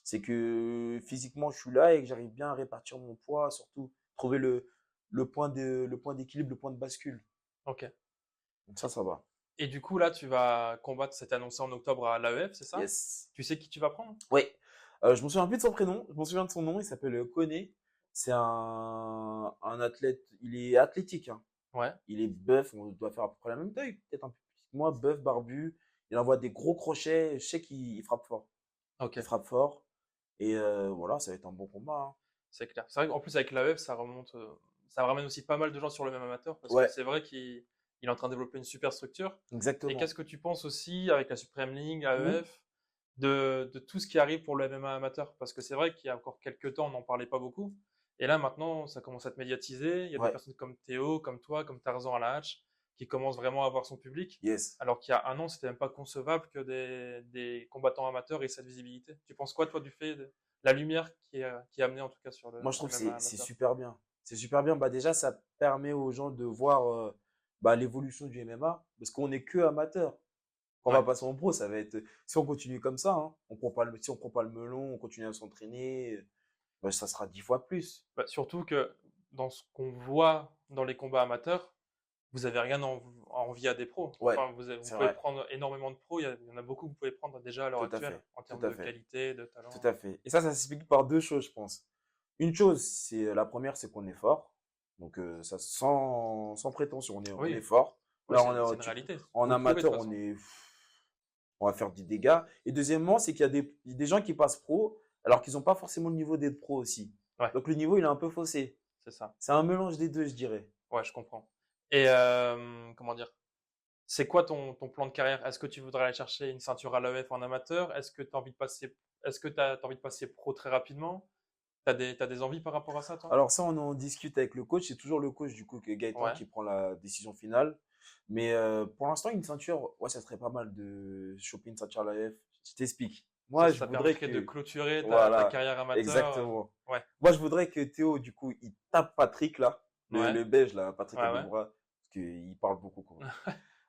C'est que physiquement, je suis là et que j'arrive bien à répartir mon poids, surtout trouver le point d'équilibre, le point de bascule. Ok. Donc ça va. Et du coup, là, tu vas combattre, c'est annoncé en octobre à l'AEF, c'est ça? Yes. Tu sais qui tu vas prendre? Oui. Je m'en souviens plus de son prénom, je m'en souviens de son nom, il s'appelle Koné. C'est un athlète, il est athlétique, hein. Ouais, Il est buff, on doit faire à peu près la même taille, peut-être un peu plus que moi, buff, barbu. Il envoie des gros crochets, je sais qu'il frappe fort. Il ok, frappe fort. Et voilà, ça va être un bon combat, hein. c'est clair. C'est vrai qu'en plus avec l'AEF, ça remonte, ça ramène aussi pas mal de gens sur le même amateur parce que Ouais, c'est vrai qu'il est en train de développer une super structure. Et exactement. qu'est-ce que tu penses aussi avec la Supreme League, Mhm. AEF, de tout ce qui arrive pour le MMA amateur? Parce que c'est vrai qu'il y a encore quelques temps, on n'en parlait pas beaucoup. Et là, maintenant, ça commence à être médiatisé. Il y a des Ouais, personnes comme Théo, comme toi, comme Tarzan à la Hatch, qui commencent vraiment à avoir son public. yes. Alors qu'il y a un an, c'était même pas concevable que des combattants amateurs aient cette visibilité. Tu penses quoi, toi, du fait de la lumière qui est amenée, en tout cas, sur le Moi, je trouve que MMA c'est amateur? super bien. C'est super bien. Bah, déjà, ça permet aux gens de voir bah, l'évolution du MMA. Parce qu'on n'est que amateur. Quand on va Ouais. passer en pro, ça va être. Si on continue comme ça, hein, si on prend pas le melon, on continue à s'entraîner, bah, ça sera 10 fois plus. Bah, surtout que dans ce qu'on voit dans les combats amateurs, vous avez rien à envier à des pros. Ouais, Enfin, vous c'est pouvez vrai. prendre énormément de pros. Il y en a beaucoup que vous pouvez prendre déjà à l'heure Tout à actuelle fait. en Tout termes à de fait. qualité, de Tout talent. à fait. Et ça s'explique par deux choses, je pense. Une chose, c'est la première, c'est qu'on est fort. Donc, ça, sans prétention, on est Oui, fort. oui, Là, c'est une réalité. en Vous le prouvez de toute amateur, façon. on va faire des dégâts. Et deuxièmement, c'est qu'il y a des gens qui passent pro, alors qu'ils n'ont pas forcément le niveau d'être pro aussi. Ouais, Donc, le niveau, il est un peu faussé. c'est ça. C'est un mélange des deux, je dirais. Ouais, je comprends. Et comment dire? C'est quoi ton plan de carrière? Est-ce que tu voudrais aller chercher une ceinture à l'AEF en amateur? Est-ce que tu as envie de passer pro très rapidement? T'as des envies par rapport à ça, toi? Alors ça, on en discute avec le coach. C'est toujours le coach, du coup, Gaëtan, Ouais, qui prend la décision finale. Mais pour l'instant, une ceinture, ouais, ça serait pas mal de choper une ceinture à l'AF. Je t'explique. Moi, je ça voudrais permettrait de que... clôturer ta Voilà, carrière amateur. exactement. Ouais, Moi, je voudrais que Théo, du coup, il tape Patrick, là. ouais, Le Belge, là, Patrick ouais, ouais. Adebra. Parce qu'il parle beaucoup, quoi.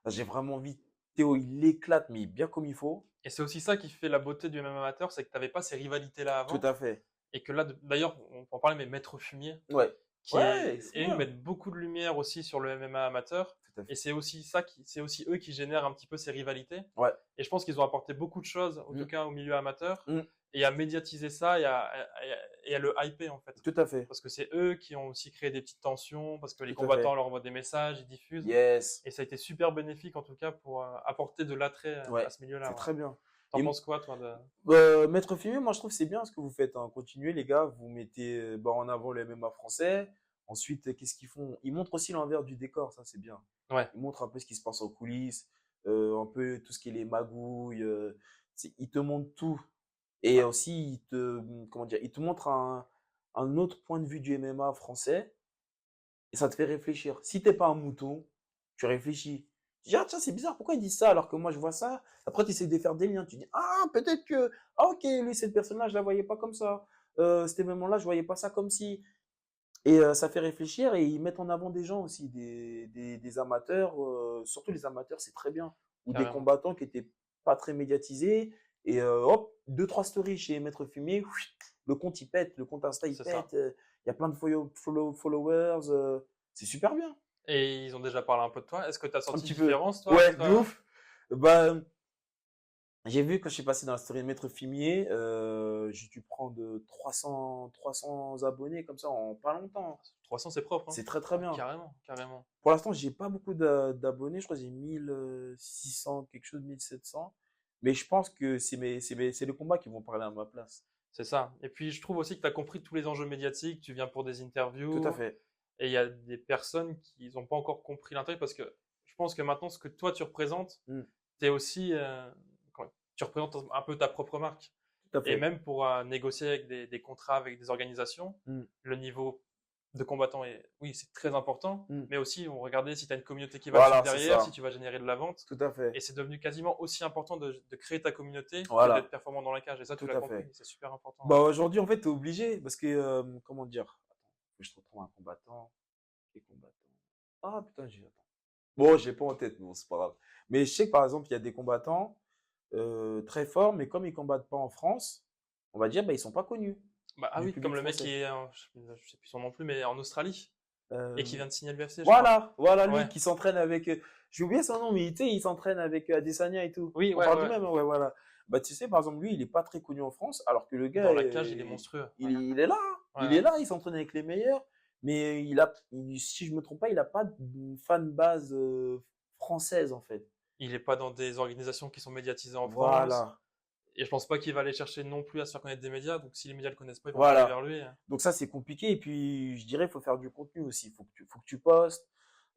J'ai vraiment envie. Théo, il éclate, mais bien comme il faut. Et c'est aussi ça qui fait la beauté du MMA amateur, c'est que tu n'avais pas ces rivalités-là Tout avant. à fait. Et que là, d'ailleurs, on peut en parler, mais Maître Fumier, Ouais. qui Ouais, est, c'est et eux bien. mettent beaucoup de lumière aussi sur le MMA amateur. Tout à Et fait. c'est aussi eux qui génèrent un petit peu ces rivalités. Ouais. Et je pense qu'ils ont apporté beaucoup de choses, en tout Mm, cas au milieu amateur, mm, et à médiatiser ça et à le hyper, en fait. tout à fait. Parce que c'est eux qui ont aussi créé des petites tensions, parce que les Tout à combattants fait. leur envoient des messages, ils diffusent. Yes. Et ça a été super bénéfique, en tout cas, pour apporter de l'attrait Ouais. à ce milieu-là. C'est Ouais. très bien. T'en Et penses quoi, toi Maître Fumier, moi je trouve que c'est bien ce que vous faites, hein. Continuez les gars, vous mettez bah, en avant le MMA français. Ensuite, qu'est-ce qu'ils font? Ils montrent aussi l'envers du décor, ça c'est bien. Ouais, Ils montrent un peu ce qui se passe en coulisses, un peu tout ce qui est les magouilles. Ils te montrent tout. Et ouais, aussi, comment dire, ils te montrent un autre point de vue du MMA français et ça te fait réfléchir. Si t'es pas un mouton, tu réfléchis. Tu dis, ah tiens, c'est bizarre, pourquoi ils disent ça alors que moi je vois ça? Après, tu essaies de faire des liens. Tu dis, ah, peut-être que, ah ok, lui, cette personne-là, je la voyais pas comme ça. Cet événement-là, je voyais pas ça comme si. Et ça fait réfléchir et ils mettent en avant des gens aussi, des amateurs, surtout les amateurs, c'est très bien. Ou des carrément. combattants qui étaient pas très médiatisés. Et hop, deux, trois stories chez Maître Fumier, le compte il pète, le compte Insta il C'est ça. pète, il y a plein de followers, c'est super bien. Et ils ont déjà parlé un peu de toi. Est-ce que tu as Un senti petit peu. différence, toi, Ouais, entre... de ouf. Bah, j'ai vu quand je suis passé dans la story de Maître Fumier, j'ai dû prendre 300 abonnés comme ça en pas longtemps. 300, c'est propre, hein. C'est très très Ouais, bien. carrément, carrément. Pour l'instant, j'ai pas beaucoup d'abonnés, je crois que j'ai 1600 quelque chose, 1700. Mais je pense que c'est les combats qui vont parler à ma place. C'est ça. Et puis, je trouve aussi que tu as compris tous les enjeux médiatiques. Tu viens pour des Tout à interviews. fait. Et il y a des personnes qui n'ont pas encore compris l'intérêt parce que je pense que maintenant, ce que toi, tu représentes, Mm, t'es aussi, tu représentes un peu ta propre marque. tout à Et fait. même pour négocier avec des contrats avec des organisations, Mm, le niveau de combattant est, oui, c'est très important, mm. mais aussi on regardait si tu as une communauté qui va te suivre Voilà, c'est derrière, si ça. tu vas générer de la vente. Tout à fait. Et c'est devenu quasiment aussi important de créer ta communauté que d'être Voilà, performant dans la cage. Et ça, tu tout l'as à compris, fait. c'est super important. Bah aujourd'hui, en fait, t'es obligé parce que, comment dire? Attends, faut que je retrouve un combattant. Les combattants. Ah putain, attends. Bon, j'ai pas en tête, non, c'est pas grave. Mais je sais que par exemple, il y a des combattants très forts, mais comme ils combattent pas en France, on va dire, bah, ils sont pas connus Bah, ah du oui, comme public le mec qui français. est, je sais plus son nom plus, mais en Australie, et qui Euh, vient de signer l'UFC, je crois. voilà lui Ouais. qui s'entraîne avec. J'ai oublié son nom, mais tu sais, il s'entraîne avec Adesanya et tout. Oui, On ouais, parle ouais, du ouais. même, hein, ouais, voilà. Bah, tu sais, par exemple, lui, il est pas très connu en France, alors que le gars, Dans la cage, il est monstrueux. il est là, hein. Il est Ouais. là, il s'entraîne avec les meilleurs, mais si je me trompe pas, il a pas de fan base française, en fait. Il est pas dans des organisations qui sont médiatisées en France. Voilà, Et je pense pas qu'il va aller chercher non plus à se faire connaître des médias. Donc si les médias le connaissent pas, ils vont pas aller voilà. vers lui. Donc ça, c'est compliqué. Et puis, je dirais, il faut faire du contenu aussi. Faut que tu postes,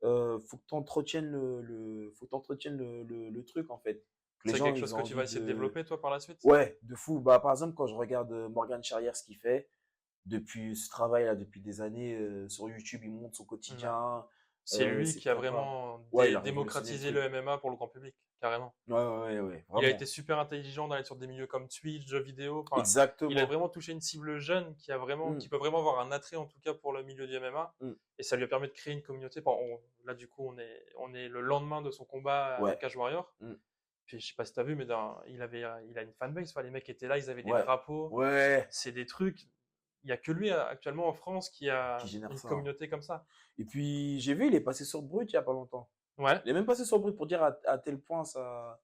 faut que tu entretiennes faut que t'entretiennes le truc, en fait. Que les C'est gens, quelque chose ils ont que tu vas envie essayer de de. développer, toi, par la suite? Ouais, de fou. Bah, par exemple, quand je regarde Morgan Charrière, ce qu'il fait, depuis ce travail-là, depuis des années, sur YouTube, il montre son Ouais. quotidien, C'est lui ses qui a prépas. vraiment Ouais, il a révolutionné le démocratisé truc. le MMA pour le grand public, carrément. Ouais, ouais, ouais, ouais, Il a été vraiment. super intelligent d'aller sur des milieux comme Twitch, jeux vidéo. Enfin, il a Exactement. vraiment touché une cible jeune Mm, qui peut vraiment avoir un attrait en tout cas pour le milieu du MMA. mm. Et ça lui a permis de créer une communauté. Bon, là, du coup, on est le lendemain de son combat à Ouais. Cage Warrior. Mm. Puis je sais pas si t'as vu, mais il a une fanbase. Enfin, les mecs étaient là, ils avaient des Ouais. drapeaux. Ouais. C'est des trucs. Il y a que lui actuellement en France qui Qui a génère une ça, hein. communauté comme ça. Et puis, j'ai vu, il est passé sur Brut il y a pas longtemps. Ouais. Il est même passé sur Brut pour dire à tel point ça.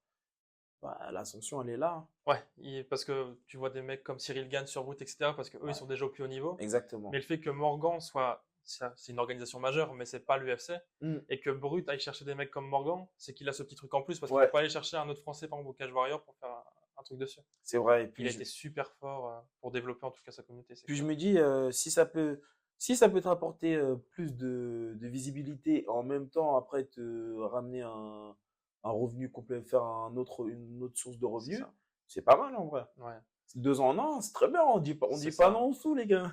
Bah, l'ascension, elle est là, hein. Ouais, parce que tu vois des mecs comme Cyril Gane sur Brut, etc., parce qu'eux, ils Ouais. sont déjà au plus haut niveau. Exactement. Mais le fait que Morgan soit, c'est une organisation majeure, mais c'est pas l'UFC, Mm. et que Brut aille chercher des mecs comme Morgan, c'est qu'il a ce petit truc en plus, parce qu'il va Ouais, pas aller chercher un autre Français, par exemple, au Cage Warrior pour faire un truc dessus. c'est vrai. Et Il puis, a été super fort pour développer en tout cas sa communauté, c'est puis je clair. me dis, si ça peut te rapporter plus de visibilité, en même temps, après, te ramener un revenu complet, faire une autre source de C'est revenus, ça. c'est pas mal en vrai. Ouais, 2 ans en un, c'est très bien. On c'est dit pas ça. non sous, les gars.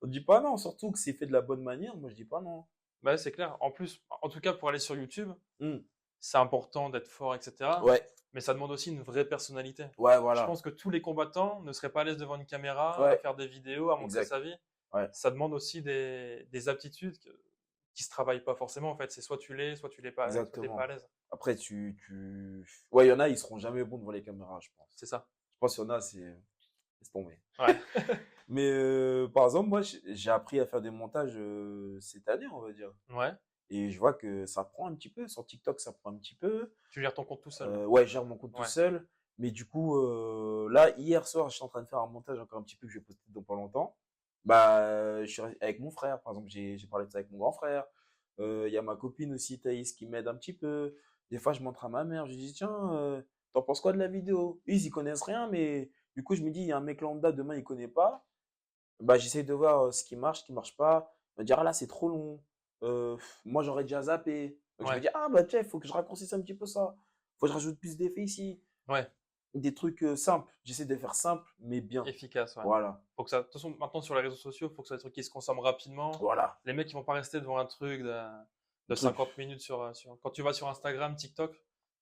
On dit pas non, surtout que c'est fait de la bonne manière. Moi, je dis pas non. Bah, c'est clair. En plus, en tout cas, pour aller sur YouTube, Mm. c'est important d'être fort, etc. Ouais, Mais ça demande aussi une vraie personnalité. ouais, Je voilà. pense que tous les combattants ne seraient pas à l'aise devant une caméra, à Ouais, faire des vidéos, à montrer exact. sa vie. Ouais, Ça demande aussi des aptitudes qui se travaillent pas forcément. En fait, c'est soit tu l'es pas, soit t'es pas à exactement. l'aise. Après, ouais, il y en a, ils seront jamais bons devant les caméras, je pense. C'est ça. Je pense qu'il y en a, c'est. Laisse tomber. Ouais. Mais par exemple, moi, j'ai appris à faire des montages cette année, on va dire. Ouais. Et je vois que ça prend un petit peu. Sur TikTok, ça prend un petit peu. Tu gères ton compte tout seul. Ouais, je gère mon compte tout Ouais. seul. Mais du coup, là, hier soir, je suis en train de faire un montage encore un petit peu que je vais poster dans pas longtemps. Bah, je suis avec mon frère, par exemple, j'ai parlé de ça avec mon grand frère. Il y a ma copine aussi, Thaïs, qui m'aide un petit peu. Des fois, je montre à ma mère, je lui dis, tiens, t'en penses quoi de la vidéo? Ils y connaissent rien, mais du coup, je me dis, il y a un mec lambda, demain, il connaît pas. Bah, j'essaie de voir ce qui marche pas. Me dire, ah là, c'est trop long. Moi, j'aurais déjà zappé. Donc, je me Ouais. dis, ah bah, tiens, il faut que je raccourcisse un petit peu ça. Faut que je rajoute plus d'effets ici. Ouais. Des trucs simples. J'essaie de faire simple, mais bien. Efficace, ouais. Voilà. Faut que ça, de toute façon, maintenant sur les réseaux sociaux, faut que ce soit des trucs qui se consomment rapidement. Voilà. Les mecs, ils vont pas rester devant un truc de Le truc. 50 minutes quand tu vas sur Instagram, TikTok.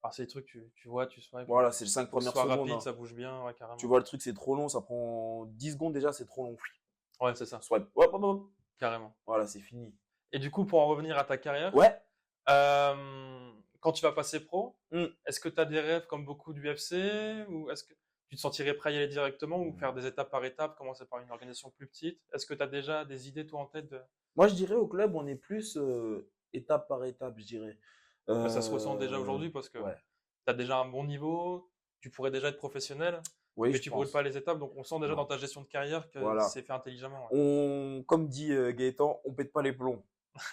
Alors, c'est des trucs, tu vois, tu swipes. Voilà, c'est les 5 Faut que ce premières soit secondes, rapide, hein. ça bouge bien, ouais, Tu carrément. vois, le truc, c'est trop long. Ça prend 10 secondes déjà, c'est trop long. Ouais, c'est ça, Swipe. Hop, hop, hop. carrément. Voilà, c'est fini. Et du coup, pour en revenir à ta carrière, Ouais. quand tu vas passer pro, Mm. est-ce que tu as des rêves comme beaucoup du UFC ou est-ce que tu te sentirais prêt à y aller directement ou faire des étapes par étapes, commencer par une organisation plus petite? Est-ce que tu as déjà des idées, toi, en tête Moi, je dirais au club, on est plus étape par étape, je dirais. bah, ça se ressent déjà Euh, aujourd'hui parce que ouais. tu as déjà un bon niveau, tu pourrais déjà être professionnel, Oui, mais je tu brûles pas pense. les étapes, donc on sent déjà dans Non. ta gestion de carrière que Voilà. c'est fait intelligemment. Ouais. Comme dit Gaëtan, on pète pas les plombs.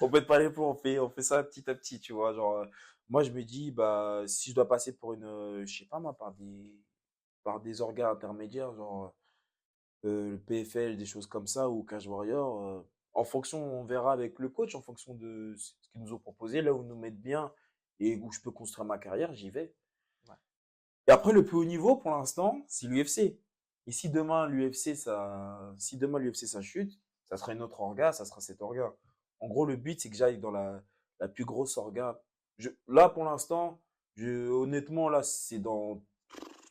On pète pas les plombs, on fait ça petit à petit, tu vois. Genre, moi, je me dis, bah, si je dois passer pour je sais pas moi, par des organes intermédiaires, genre le PFL, des choses comme ça, ou Cage Warrior, en fonction, on verra avec le coach, en fonction de ce qu'ils nous ont proposé, là où ils nous mettent bien et où je peux construire ma carrière, j'y vais. Ouais. Et après, le plus haut niveau, pour l'instant, c'est l'UFC. Et si demain l'UFC ça chute, ça sera une autre orga, ça sera cet orga. En gros, le but, c'est que j'aille dans la plus grosse orga. Là, pour l'instant, honnêtement, là, c'est dans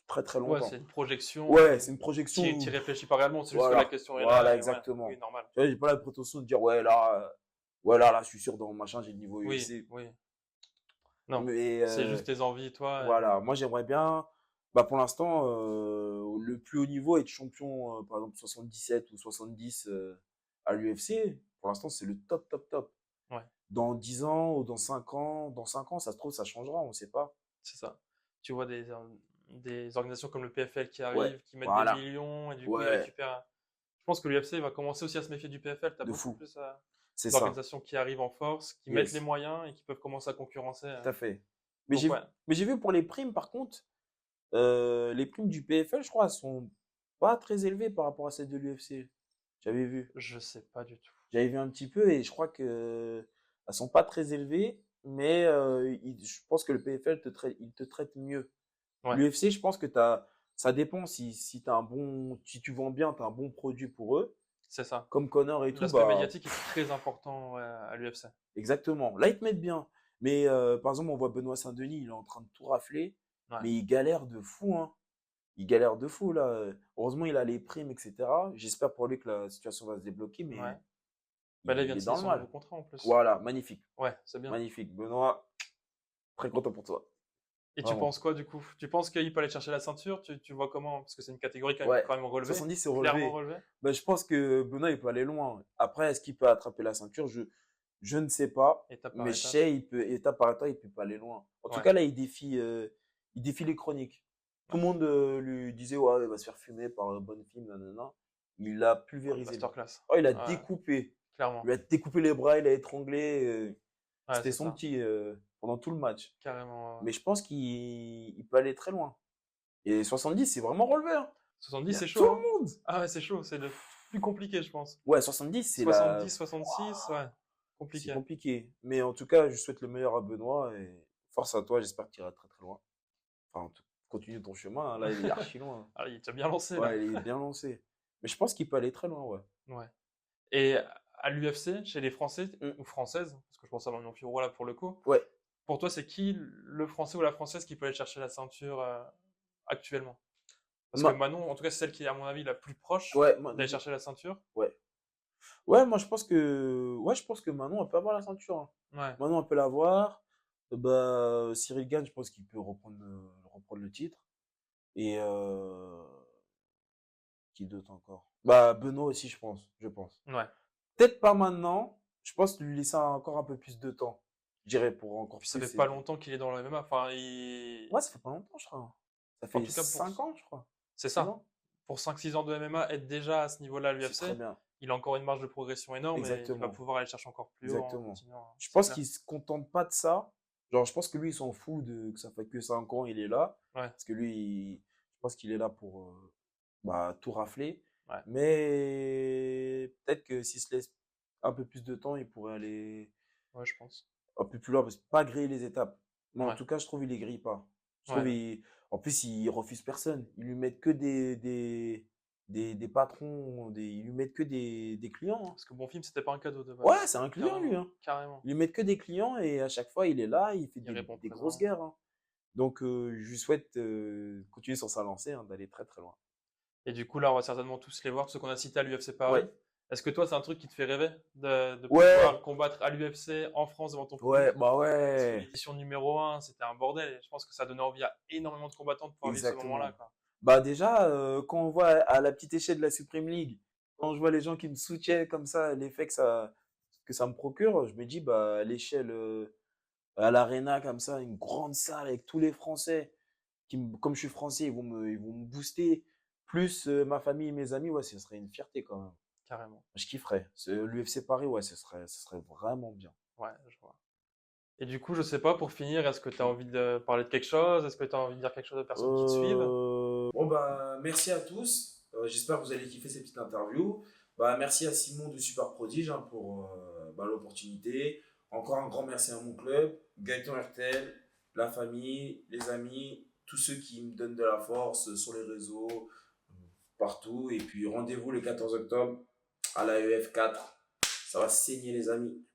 très très Ouais, longtemps. c'est une projection. Ouais, c'est une projection. Tu réfléchis pas réellement, c'est juste que la Voilà, question est là. voilà, Et ouais, exactement. oui, normal. Tu vois, j'ai pas la prétention de dire, ouais, là, je suis sûr, dans machin, j'ai le niveau Oui, UFC. oui. Non, Mais c'est juste tes envies, toi. voilà, moi j'aimerais bien, bah pour l'instant, le plus haut niveau, être champion, par exemple 77 ou 70 à l'UFC, pour l'instant c'est le top, top, top. Ouais, Dans 10 ans ou dans 5 ans, ça se trouve, ça changera, on sait pas. c'est ça. Tu vois des organisations comme le PFL qui Ouais, arrivent, qui mettent des voilà. millions et du coup ils Ouais, récupèrent. Je pense que l'UFC va commencer aussi à se méfier du PFL. Tu as de beaucoup fou. plus C'est ça. d'organisations qui arrivent en force, qui mettent les Yes, moyens et qui peuvent commencer à concurrencer. tout à fait. Mais Donc ouais, j'ai vu pour les primes, par contre, les primes du PFL, je crois, elles sont pas très élevées par rapport à celles de l'UFC. J'avais vu. je sais pas du tout. J'avais vu un petit peu et je crois que elles sont pas très élevées, mais je pense que le PFL il te traite mieux. Ouais, L'UFC, je pense que ça dépend si t'as un bon, si tu vends bien, tu as un bon produit pour eux, c'est ça. comme Connor et tout, L'aspect bah, médiatique est très important ouais, à l'UFC. exactement. Là, ils te mettent bien. Mais par exemple, on voit Benoît Saint-Denis, il est en train de tout rafler, Ouais. mais il galère de fou, hein. Il galère de fou, là. Heureusement, il a les primes, etc. J'espère pour lui que la situation va se débloquer, Ouais. mais Bah là, il vient il de est signer dans le son nouveau mal. contrat en plus. Voilà, magnifique. Ouais, c'est bien. Magnifique. Benoît, très content pour toi. Et tu Vraiment. penses quoi du coup? Tu penses qu'il peut aller chercher la ceinture? Tu vois comment? Parce que c'est une catégorie Ouais. quand même relevée, 70, c'est clairement relevé. relevée. Ben, je pense que Benoît, il peut aller loin. Après, est-ce qu'il peut attraper la ceinture? Je ne sais pas. Étape par Mais je étape. sais, étape par étape, il peut pas aller loin. En tout Ouais, cas, là, il défie les chroniques. Tout ouais. le monde lui disait, ouais, il va se faire fumer par un bon film, nanana. Il a Ouais, pulvérisé, lui. masterclass. Oh, il a Ouais, découpé. Il clairement. lui a découpé les bras, il a étranglé. Ouais, C'était c'est son ça. petit pendant tout le match. Carrément. Mais je pense qu'il peut aller très loin. Et 70, c'est vraiment relevé, hein. 70, Il y a c'est tout chaud, hein? le monde. Ah ouais, c'est chaud. C'est le plus compliqué, je pense. Ouais, 70, c'est la. 70, 66, ouais. C'est Compliqué. compliqué. Mais en tout cas, je souhaite le meilleur à Benoît et force à toi. J'espère que tu iras très très loin. Enfin, continue ton chemin, hein. Là, il est archi loin. Ah, il t'a bien lancé là. Ouais, il est bien lancé. Mais je pense qu'il peut aller très loin, ouais. Ouais. Et à l'UFC, chez les Français Mm. ou Françaises, parce que je pense à Marion Fiorot là pour le coup, Ouais. pour toi, c'est qui le Français ou la Française qui peut aller chercher la ceinture actuellement? Parce que Ma- Manon, en tout cas, c'est celle qui est, à mon avis, la plus proche Ouais, d'aller chercher la ceinture. ouais. Ouais, moi je pense que Manon, elle peut avoir la ceinture, hein. Ouais. Manon, elle peut l'avoir. Bah, Cyril Gane, je pense qu'il peut reprendre le titre. Et qui d'autre encore? Bah, Benoît aussi, je pense. Ouais. Peut-être pas maintenant. Je pense lui laisser encore un peu plus de temps. Je dirais pour encore Puis ça fait plus pas aider. longtemps qu'il est dans le MMA. Enfin, Ouais, ça fait pas longtemps, je crois. Ça en fait tout cas, 5 ans, je crois. c'est 6 ça. ans. Pour 5-6 ans de MMA, être déjà à ce niveau-là à C'est très l'UFC, bien. il a encore une marge de progression énorme et il va Exactement. pouvoir aller chercher encore plus haut en Exactement. continuant. Je C'est pense clair. qu'il se contente pas de ça. Genre, je pense que lui, il s'en fout de que ça fait que 5 ans, il est là. Ouais. Parce que lui, je pense qu'il est là pour bah, tout rafler. Ouais. Mais peut-être que s'il se laisse un peu plus de temps, il pourrait aller Ouais, je pense. un peu plus loin, parce que pas griller les étapes. Mais en Ouais. tout cas, je trouve il les grille pas. Je Ouais, trouve non. en plus, il refuse personne. Ils lui mettent que des patrons, ils lui mettent que des clients, hein. Parce que Bon Film, c'était pas un cadeau de base. Ouais, c'est un client, lui, Carrément. hein. Carrément. Ils lui mettent que des clients et à chaque fois, il est là, il fait Il répond des grosses présent. guerres, hein. Donc, je lui souhaite continuer sur sa lancée, hein, d'aller très très loin. Et du coup, là, on va certainement tous les voir, tous ceux qu'on a cités à l'UFC Ouais, Paris. Est-ce que toi, c'est un truc qui te fait rêver de ouais, pouvoir combattre à l'UFC en France devant ton ouais, public? bah Parce que ouais, l'édition numéro 1, c'était un bordel. Et je pense que ça donnait envie à énormément de combattants de pouvoir vivre ce moment-là, exactement. quoi. Bah déjà, quand on voit à la petite échelle de la Supreme League, quand je vois les gens qui me soutiennent comme ça, l'effet que ça me procure, je me dis, bah, à l'échelle, à l'Arena, comme ça, une grande salle avec tous les Français, comme je suis français, ils vont me booster, plus ma famille et mes amis, ouais, ce serait une fierté quand même. Carrément. Je kifferais. L'UFC Paris, ouais, ce serait vraiment bien. Ouais, je vois. Et du coup, je sais pas, pour finir, est-ce que tu as envie de parler de quelque chose? Est-ce que tu as envie de dire quelque chose aux personnes qui te suivent? Bon, bah, merci à tous. J'espère que vous allez kiffer cette petite interview. Bah, merci à Simon de Super Prodige, hein, pour bah, l'opportunité. Encore un grand merci à mon club, Gaëtan RTL, la famille, les amis, tous ceux qui me donnent de la force sur les réseaux, partout. Et puis rendez-vous le 14 octobre à la EF4. Ça va saigner, les amis.